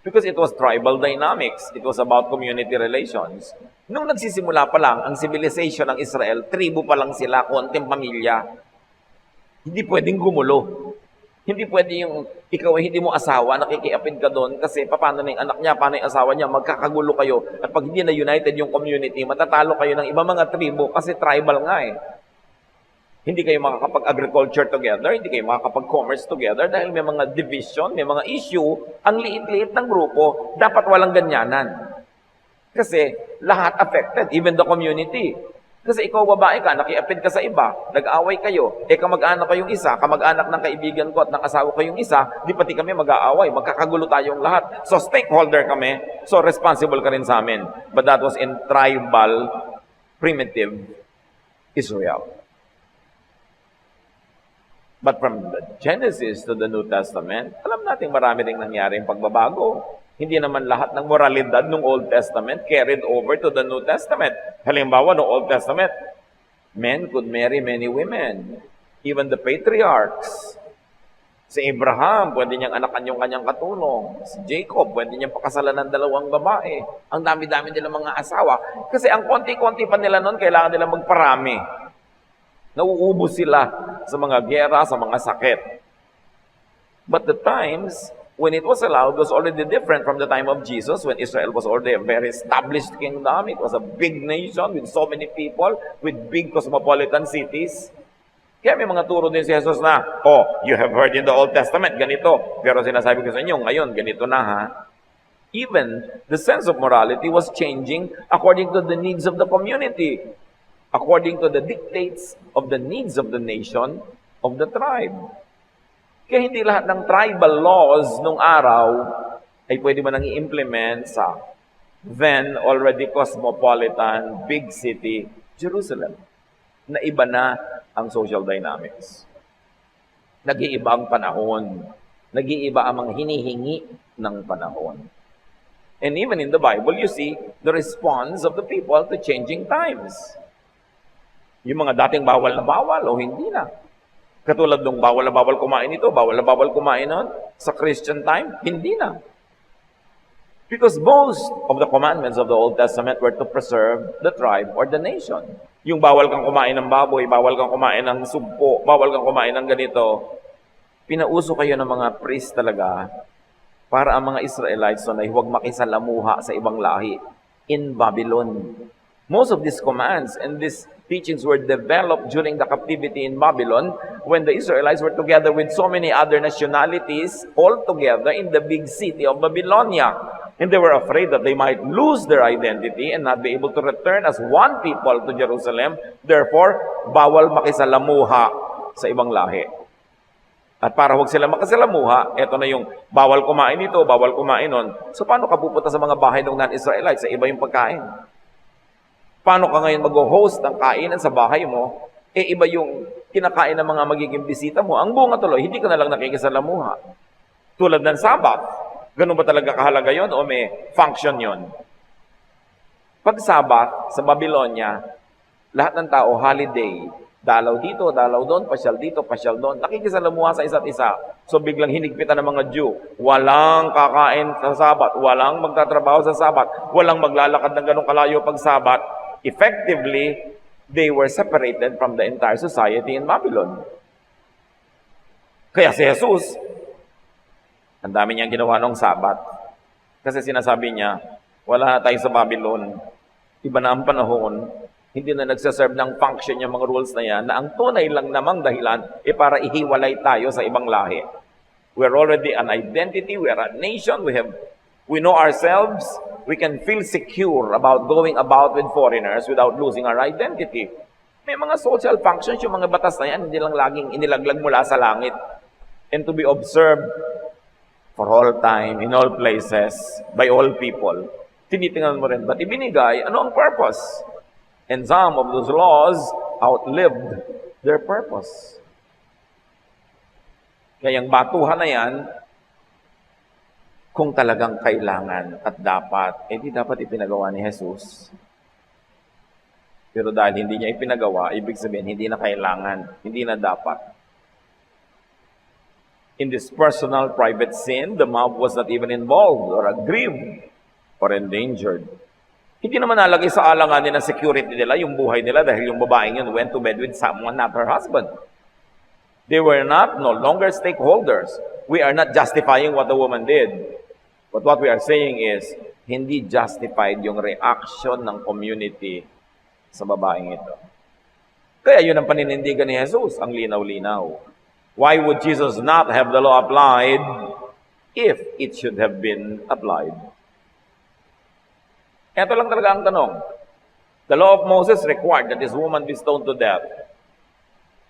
Because it was tribal dynamics. It was about community relations. Nung nagsisimula pa lang ang civilization ng Israel, tribo pa lang sila, konting pamilya. Hindi pwedeng gumulo. Hindi pwede yung ikaw ay hindi mo asawa, nakikiapid ka doon kasi paano na yung anak niya, paano yung asawa niya, magkakagulo kayo. At pag hindi na united yung community, matatalo kayo ng ibang mga tribo kasi tribal nga eh. Hindi kayo makakapag-agriculture together, hindi kayo makakapag-commerce together dahil may mga division, may mga issue. Ang liit-liit ng grupo, dapat walang ganyanan. Kasi lahat affected, even the community. Kasi ikaw babae ka, nakiapid ka sa iba, nag-aaway kayo, kamag-anak kayong isa, kamag-anak ng kaibigan ko at ng asawa kayong isa, di pati kami mag-aaway, magkakagulo tayong lahat. So stakeholder kami, so responsible ka rin sa amin. But that was in tribal, primitive Israel. But from the Genesis to the New Testament, alam natin marami ring nangyaring pagbabago. Hindi naman lahat ng moralidad ng Old Testament carried over to the New Testament. Halimbawa, no Old Testament, men could marry many women. Even the patriarchs. Si Abraham, pwede niyang anakan yung kanyang katulong. Si Jacob, pwede niyang pakasalan ng 2 babae. Ang dami-dami nilang mga asawa. Kasi ang konti-konti pa nila noon, kailangan nila magparami. Nauubos sila sa mga gera, sa mga sakit. But the times when it was allowed was already different from the time of Jesus, when Israel was already a very established kingdom. It was a big nation with so many people, with big cosmopolitan cities. Kaya may mga turo din si Jesus na, you have heard in the Old Testament, ganito. Pero sinasabi ko sa inyo, ngayon, ganito na ha. Even the sense of morality was changing according to the needs of the community. According to the dictates of the needs of the nation, of the tribe. Kaya hindi lahat ng tribal laws nung araw ay pwede mo nang i-implement sa then already cosmopolitan, big city, Jerusalem. Na iba na ang social dynamics. Nag-iiba ang panahon. Nag-iiba ang mga hinihingi ng panahon. And even in the Bible, you see the response of the people to changing times. Yung mga dating bawal na bawal, o hindi na. Katulad nung bawal na bawal kumain ito, bawal na bawal kumain nun, sa Christian time, hindi na. Because most of the commandments of the Old Testament were to preserve the tribe or the nation. Yung bawal kang kumain ng baboy, bawal kang kumain ng sugpo, bawal kang kumain ng ganito, pinauso kayo ng mga priest talaga para ang mga Israelites na huwag makisalamuha sa ibang lahi in Babylon. Most of these commands and these teachings were developed during the captivity in Babylon when the Israelites were together with so many other nationalities all together in the big city of Babylonia. And they were afraid that they might lose their identity and not be able to return as one people to Jerusalem. Therefore, bawal makisalamuha sa ibang lahi. At para huwag sila makasalamuha, eto na yung bawal kumain ito, bawal kumain nun. So paano ka pupunta sa mga bahay ng non-Israelites? Sa iba yung pagkain. Paano ka ngayon mag-host ng kainan sa bahay mo? Iba yung kinakain ng mga magiging bisita mo. Ang bunga tuloy, hindi ka na lang nakikisalamuha. Tulad ng Sabbath. Ganun ba talaga kahalaga yon o may function yon? Pag Sabbath sa Babylonia, lahat ng tao, holiday, dalaw dito, dalaw doon, pasyal dito, pasyal doon. Nakikisalamuha sa isa't isa. So biglang hinigpitan ng mga Jew. Walang kakain sa Sabat, walang magtatrabaho sa Sabat, walang maglalakad ng ganong kalayo pag Sabat. Effectively, they were separated from the entire society in Babylon. Kaya si Jesus, ang dami niyang ginawa ng Sabat. Kasi sinasabi niya, wala na tayo sa Babylon. Iba na ang panahon. Hindi na nagsaserve ng function yung mga rules na yan, na ang tunay lang namang dahilan para ihiwalay tayo sa ibang lahi. We're already an identity, we are a nation, we know ourselves, we can feel secure about going about with foreigners without losing our identity. May mga social functions, yung mga batas na yan, hindi lang laging inilaglag mula sa langit. And to be observed for all time, in all places, by all people. Tinitingnan mo rin, ba't ibinigay? Ano ang purpose? And some of those laws outlived their purpose. Kaya yung batuhan na yan, kung talagang kailangan at dapat, di dapat ipinagawa ni Jesus. Pero dahil hindi niya ipinagawa, ibig sabihin, hindi na kailangan, hindi na dapat. In this personal, private sin, the mob was not even involved or aggrieved or endangered. Hindi naman nalagay sa alanganin ng security nila, yung buhay nila, dahil yung babaeng yun went to bed with someone, not her husband. They were no longer stakeholders. We are not justifying what the woman did. But what we are saying is, hindi justified yung reaction ng community sa babaeng ito. Kaya yun ang paninindigan ni Jesus, ang linaw-linaw. Why would Jesus not have the law applied if it should have been applied? Ito lang talaga ang tanong. The law of Moses required that this woman be stoned to death.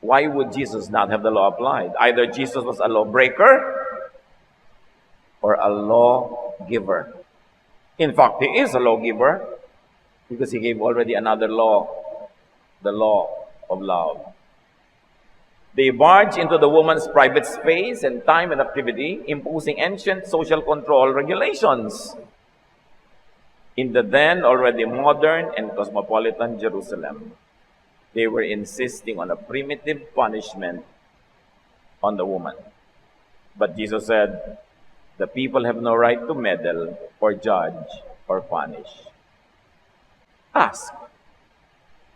Why would Jesus not have the law applied? Either Jesus was a lawbreaker or a lawgiver. In fact, he is a lawgiver because he gave already another law, the law of love. They barged into the woman's private space and time and activity, imposing ancient social control regulations in the then already modern and cosmopolitan Jerusalem. They were insisting on a primitive punishment on the woman. But Jesus said, the people have no right to meddle or judge or punish. Ask,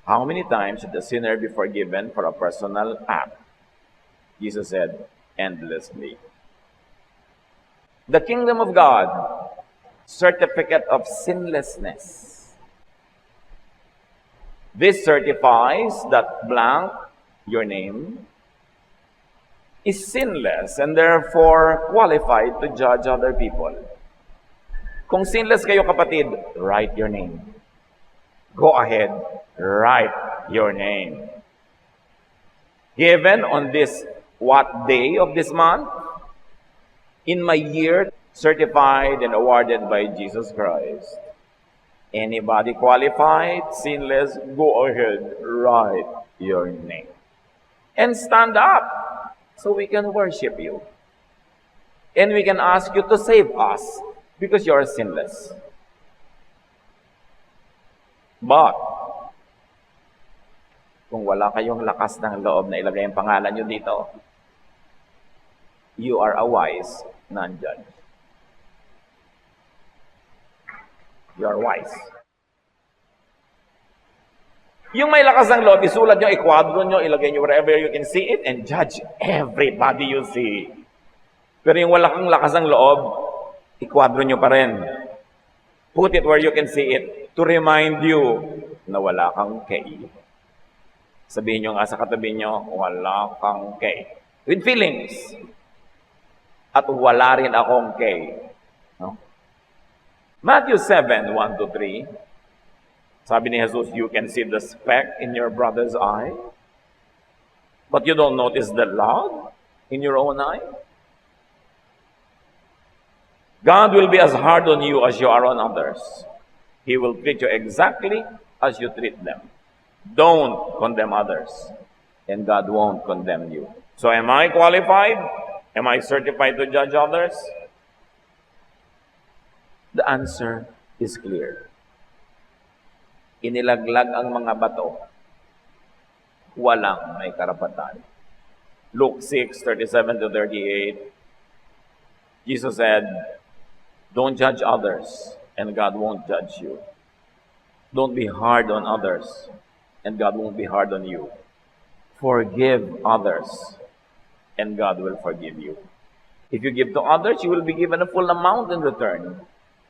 how many times should the sinner be forgiven for a personal act? Jesus said, endlessly. The kingdom of God, certificate of sinlessness. This certifies that blank, your name, is sinless and therefore qualified to judge other people. Kung sinless kayo kapatid, write your name. Go ahead, write your name. Given on this, what day of this month? In my year, certified and awarded by Jesus Christ. Anybody qualified, sinless, go ahead, write your name. And stand up so we can worship you. And we can ask you to save us because you are sinless. But, kung wala kayong lakas ng loob na ilagay ang pangalan nyo dito, you are a wise non-judge. You are wise. Yung may lakas ng loob, isulat nyo, ikwadro nyo, ilagay nyo wherever you can see it, and judge everybody you see. Pero yung wala kang lakas ng loob, ikwadro nyo pa rin. Put it where you can see it to remind you na wala kang kay. Sabihin nyo nga sa katabi nyo, wala kang kay. With feelings. At wala rin akong kay. No? Matthew 7, 1-3. Sabi ni Jesus, you can see the speck in your brother's eye, but you don't notice the log in your own eye. God will be as hard on you as you are on others. He will treat you exactly as you treat them. Don't condemn others, and God won't condemn you. So am I qualified? Am I certified to judge others? The answer is clear. Inilaglag ang mga bato, walang may karapatan. Luke 6:37-38, Jesus said, don't judge others, and God won't judge you. Don't be hard on others, and God won't be hard on you. Forgive others, and God will forgive you. If you give to others, you will be given a full amount in return.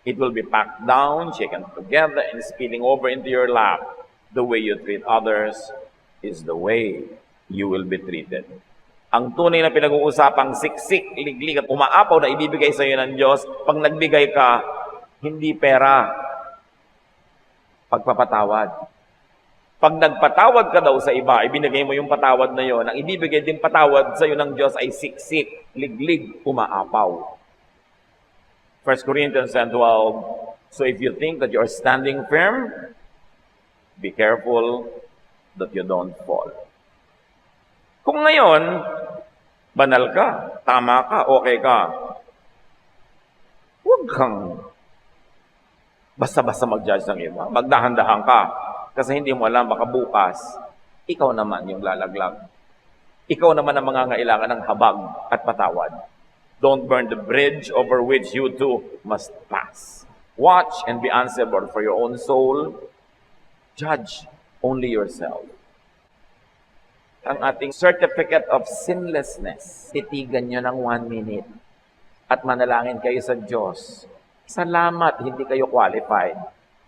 It will be packed down, shaken together, and spilling over into your lap. The way you treat others is the way you will be treated. Ang tunay na pinag-uusapang siksik, liglig at umaapaw na ibibigay sa iyo ng Diyos, pag nagbigay ka, hindi pera, pagpapatawad. Pag nagpatawad ka daw sa iba, ibinigay mo yung patawad na yon, ang ibibigay din patawad sa iyo ng Diyos ay siksik, liglig, umaapaw. 1 Corinthians 10:12. So if you think that you are standing firm, be careful that you don't fall. Kung ngayon, banal ka, tama ka, okay ka, huwag kang basta-basta mag-judge ng iba. Magdahan-dahan ka. Kasi hindi mo alam, baka bukas, ikaw naman yung lalaglag. Ikaw naman ang mangangailangan ng habag at patawad. Don't burn the bridge over which you too must pass. Watch and be answerable for your own soul. Judge only yourself. Ang ating certificate of sinlessness, titigan nyo ng 1 minute at manalangin kayo sa Diyos. Salamat, hindi kayo qualified.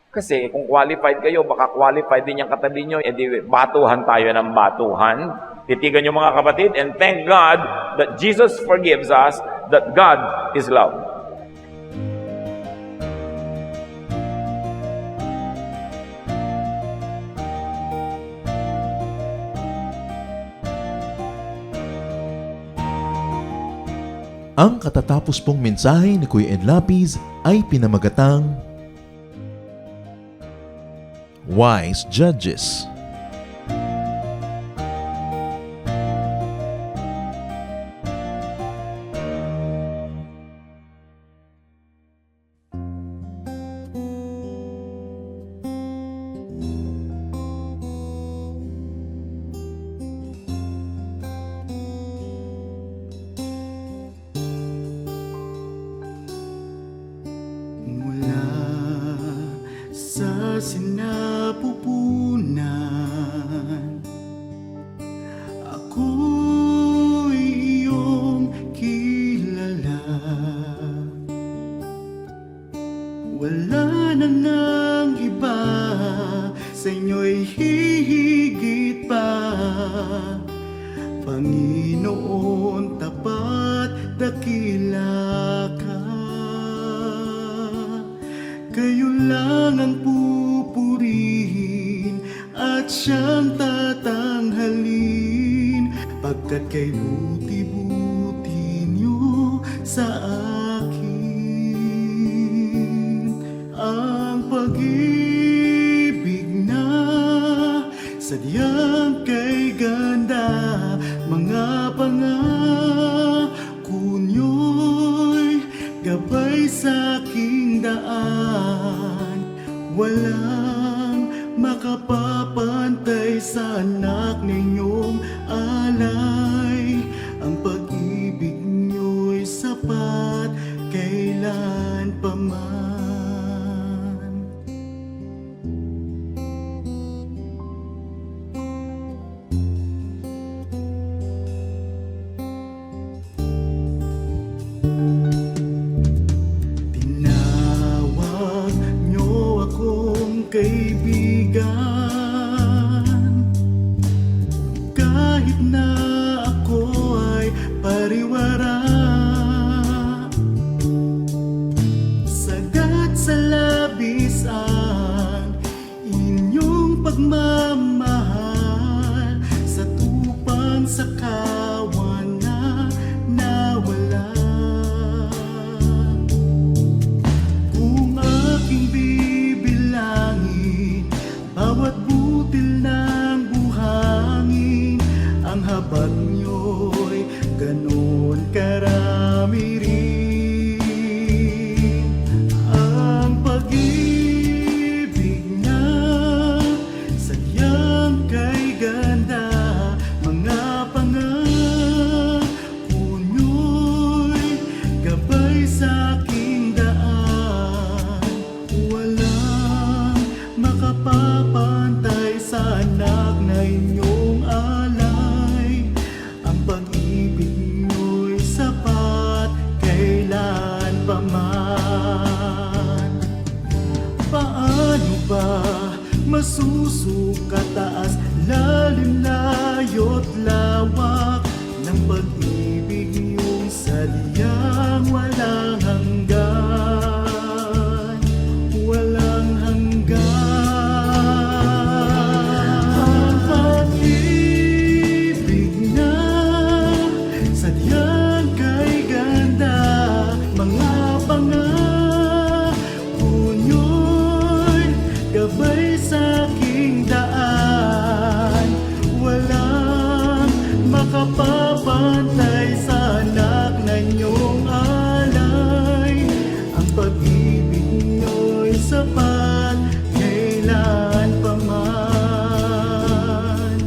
Kasi kung qualified kayo, baka qualified din yung katabi nyo, edi batuhan tayo ng batuhan. Titigan nyo mga kapatid, and thank God that Jesus forgives us, that God is love. Ang katatapos pong mensahe ni Kuya Ed Lapiz ay pinamagatang Wise Judges. Sa sinapupunan, ako'y iyong kilala. Wala na ngang iba, sa inyo'y hihigit pa. Panginoon, tapat, dakila ka. Kayo lang ang pupurihin at siyang tatanghalin, pagkat kay buti-buti niyo sa akin. Ang pag-ibig na sadyang kay ganda, mga pangako niyo'y gabay sa aking daan. Walang makapapantay sa anak ninyong alay. Ang pag-ibig niyo'y sapat kailan pa man. Tinawag niyo akong kaibigan, kahit na ako ay pariwara. Sagat sa labis ang inyong pagmamahal, sa tupang sa kawan na nawala. Kung aking bibilangin bawat butil ng buhangin, ang habag niyo'y ganon karami rin. Ang pag-ibig na sadyang kay ganda, mga pangako niyo'y gabay sa aking daan. Walang makapapantay sa anak na inyong alay. Ang pag-ibig niyo'y sapat kailan pa man. Paano ba masusukat taas, lalim, layo't lawak ng pag-ibig niyong sadyang walang hanggan, walang hanggan. Ang pag-ibig na sadyang kay ganda, mga pangako niyo'y gabay sa aking daan. Walang makapapantay sa anak na inyong alay. Ang pag-ibig niyo'y sapat kailan pa man.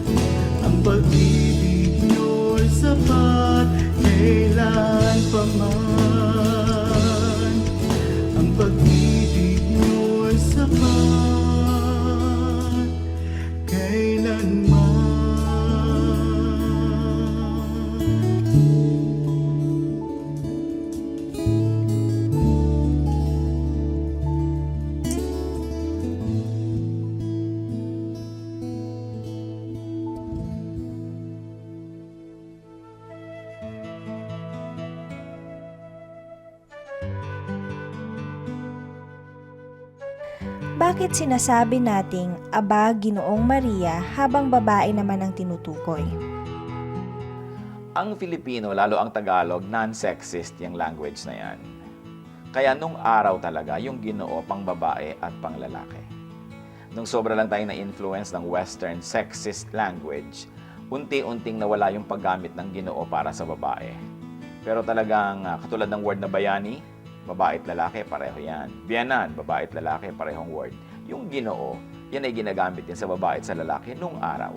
Ang pag-ibig niyo'y sapat kailan pa man. Ang pag-ibig niyo'y sapat kailanman. Bakit sinasabi nating Aba, Ginoong Maria habang babae naman ang tinutukoy? Ang Filipino, lalo ang Tagalog, non-sexist yung language na yan. Kaya nung araw talaga, yung Ginoo pang babae at pang lalaki. Nung sobra lang tayo na-influence ng Western sexist language, unti-unting nawala yung paggamit ng Ginoo para sa babae. Pero talagang katulad ng word na bayani, babae at lalaki, pareho yan. Biyanan, babae at lalaki, parehong word. Yung Ginoo, yan ay ginagamit din sa babae at sa lalaki nung araw.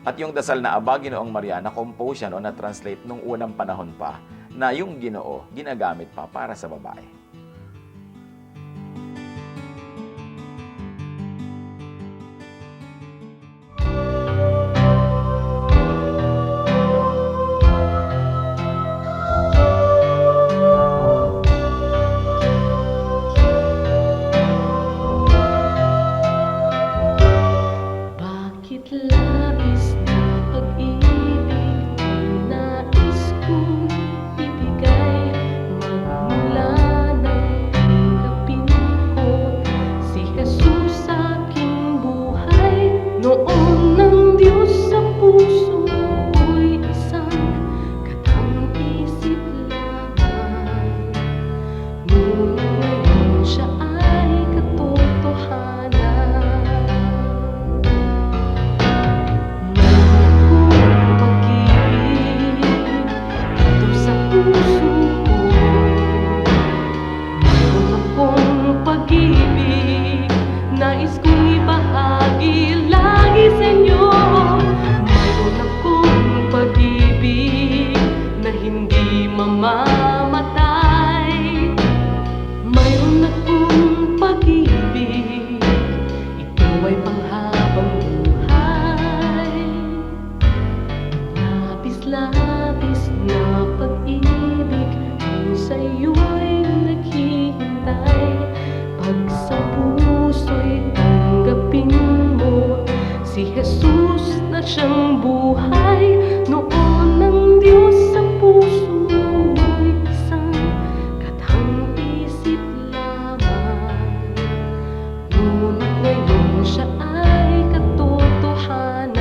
At yung dasal na Aba, Ginoong Maria, na-compose yan o na-translate nung unang panahon pa na yung Ginoo, ginagamit pa para sa babae. Bakit labis na pag-ibig ang nais kong ibigay, magmula sa'yo'y naghihintay. Pag sa puso'y tanggapin mo si Jesus na siyang buhay. Noon ng Diyos sa puso'y isang katang isip lamang. Ngunit ngayon siya ay katotohanan.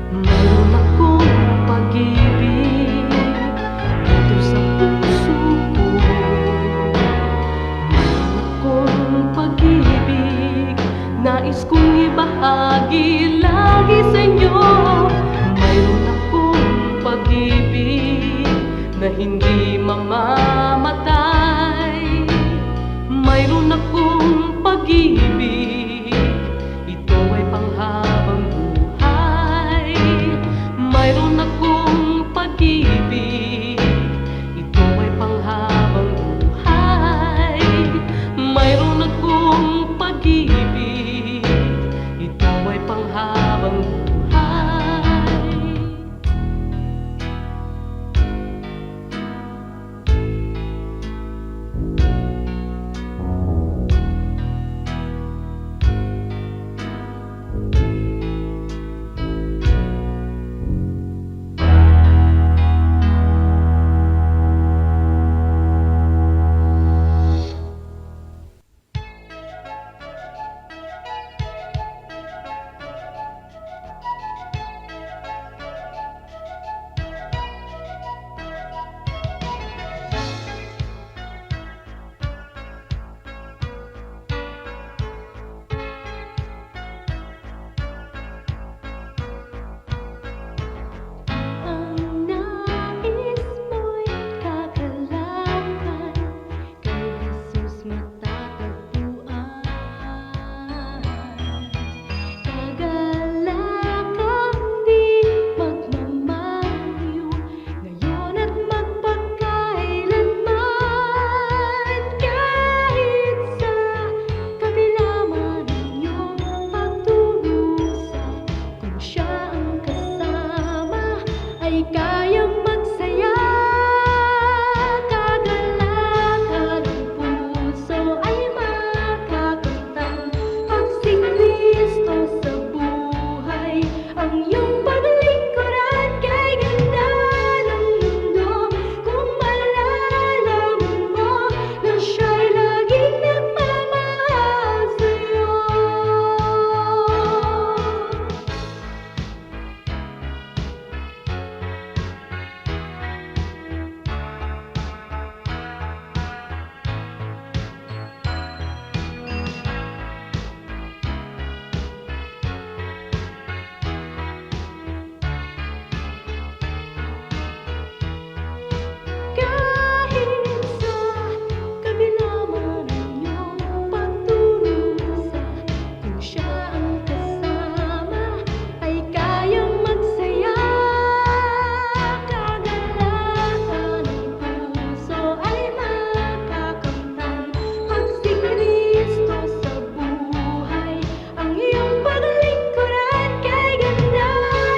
Mayroon akong pag-ibig dito sa puso ko. Mayroon akong pag-ibig nais kong ibahagi lagi sa inyo. Mayroon akong pag-ibig na hindi mamamatay. Mayroon akong pag-ibig, ito ay panghabang buhay. Mayroon akong pag-ibig, ito ay panghabang buhay. Mayroon akong pag-ibig, ito ay panghabang buhay. Ang nais mo'y kagalakan, kay Jesus matatagpuan. Kagalakang di magmamaliw, ngayon at magpakailanman. Kahit sa kabila man ang iyong pagdurusa, kung siya ang kasama ay kayang magsaya. Kagalakan ng puso ay makakamtan pag si Kristo sa buhay. Ang iyong paglingkuran kay ganda ng mundo, kung malalaman mo na siya'y laging nagmamahal sa'yo. Kahit sa kabila man ang iyong pagdurusa, kung siya ang kasama ay kayang magsaya. Kagalakan ng puso ay makakamtan pag si Kristo sa buhay. Ang iyong paglingkuran kay ganda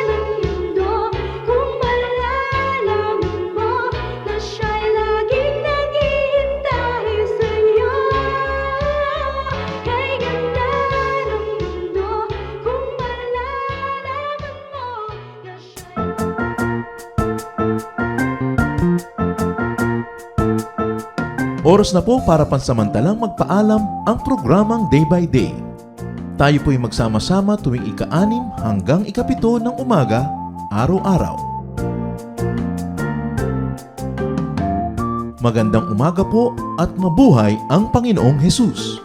ng mundo, kung malalaman mo na siya'y laging naghihintay sa'yo. Kay ganda ng mundo, kung malalaman mo na Oras na po para pansamantalang magpaalam ang programang Day by Day. Tayo po'y magsama-sama tuwing ika-6 hanggang ika-7 ng umaga, araw-araw. Magandang umaga po at mabuhay ang Panginoong Hesus!